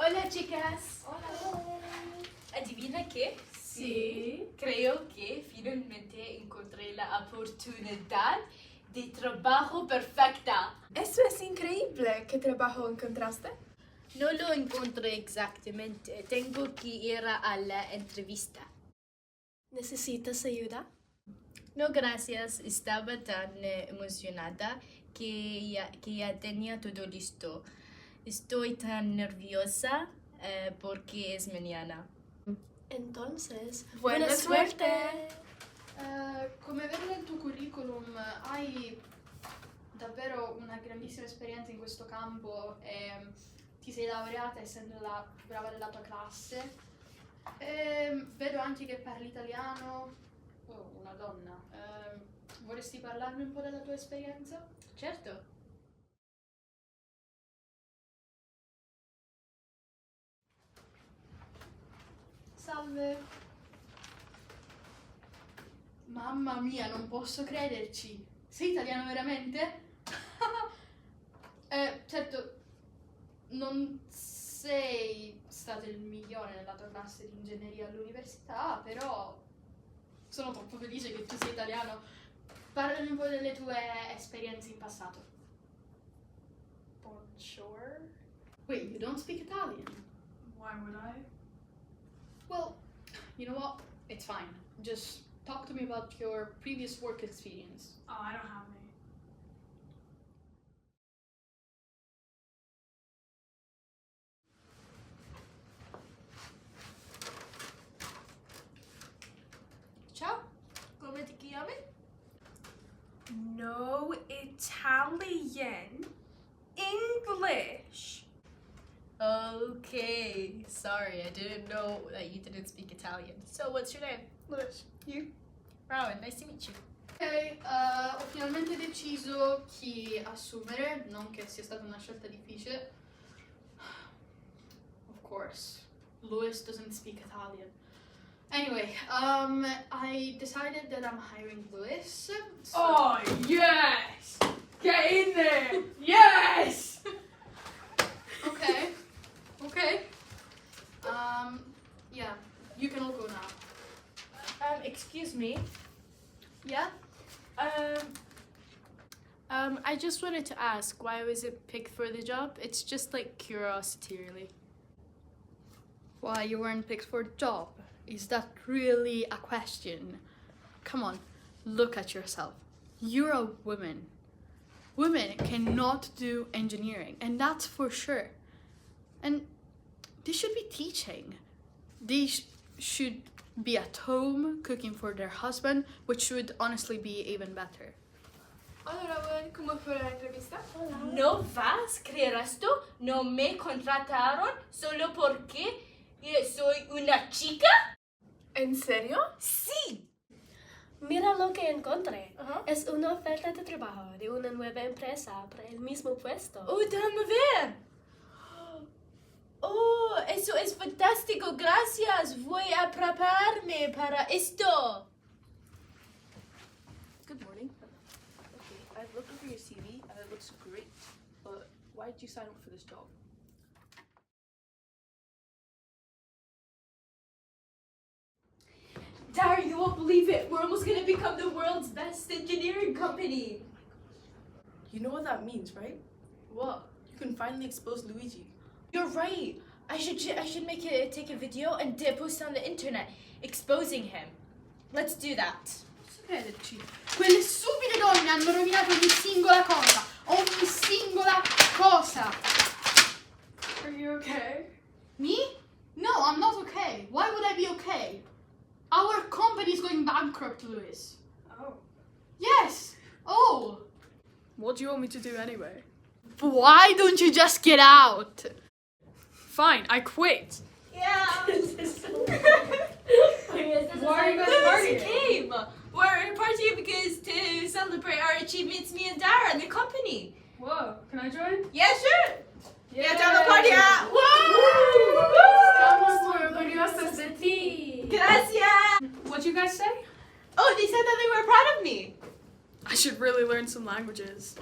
Hola chicas. Hola. ¿Adivina qué? Sí. Creo que finalmente encontré la oportunidad de trabajo perfecta. Eso es increíble. ¿Qué trabajo encontraste? No lo encontré exactamente. Tengo que ir a la entrevista. ¿Necesitas ayuda? No, gracias. Estaba tan emocionada que ya tenía todo listo. Estoy tan nerviosa porque es mañana. Entonces, Buona suerte! Come vedo nel tuo curriculum hai davvero una grandissima esperienza in questo campo e ti sei laureata essendo la più brava della tua classe. Vedo anche che parli italiano. Oh, una donna. Vorresti parlarmi un po' della tua esperienza? Certo. Salve. Mamma mia, non posso crederci. Sei italiano veramente? Certo, non sei stato il migliore nella tua classe di ingegneria all'università, però sono troppo felice che tu sei italiano. Parlami un po' delle tue esperienze in passato. Bonjour. Wait, you don't speak Italian? Why would I? Well, you know what? It's fine. Just talk to me about your previous work experience. Oh, I don't have any. Ciao, come ti chiami? No Italian. English. Okay, sorry, I didn't know that you didn't speak Italian. So, what's your name? Lewis, you? Rowan, nice to meet you. Ok, ho finalmente deciso chi assumere, non che sia stata una scelta difficile. Of course, Lewis doesn't speak Italian. Anyway, I decided that I'm hiring Lewis. So Oh, yes! Get in there! Yes! okay. Yeah, you can all go now. Excuse me. Yeah? I just wanted to ask, why was it picked for the job? It's just like curiosity, really. Why you weren't picked for the job? Is that really a question? Come on, look at yourself. You're a woman. Women cannot do engineering, and that's for sure. And they should be teaching. They should be at home cooking for their husband, which would honestly be even better. Hola, Raúl. ¿Cómo fue la entrevista? ¿No vas a creer esto? No me contrataron solo porque soy una chica. ¿En serio? Sí. Mira lo que encontré. Ajá. Es una oferta de trabajo de una nueva empresa para el mismo puesto. Oh, déjame ver. Oh, eso es fantástico. Gracias. Voy a prepararme para esto. Good morning. Okay, I've looked over your CV and it looks great, but why did you sign up for this job? Dara, you won't believe it. We're almost going to become the world's best engineering company. You know what that means, right? What? You can finally expose Luigi. You're right. I should take a video and post on the internet exposing him. Let's do that. Posso crederci? Quelle stupide donne hanno rovinato ogni singola cosa. Ogni singola cosa. Are you okay? Me? No, I'm not okay. Why would I be okay? Our company is going bankrupt, Lewis. Oh. Yes. Oh. What do you want me to do anyway? Why don't you just get out? Fine, I quit. Yeah. Why are you guys partying? Came. We're partying because to celebrate our achievements, me and Dara and the company. Whoa, can I join? Yeah, sure. Yeah, down the party. Estamos muy orgullosos de ti. Gracias. What'd you guys say? Oh, they said that they were proud of me. I should really learn some languages.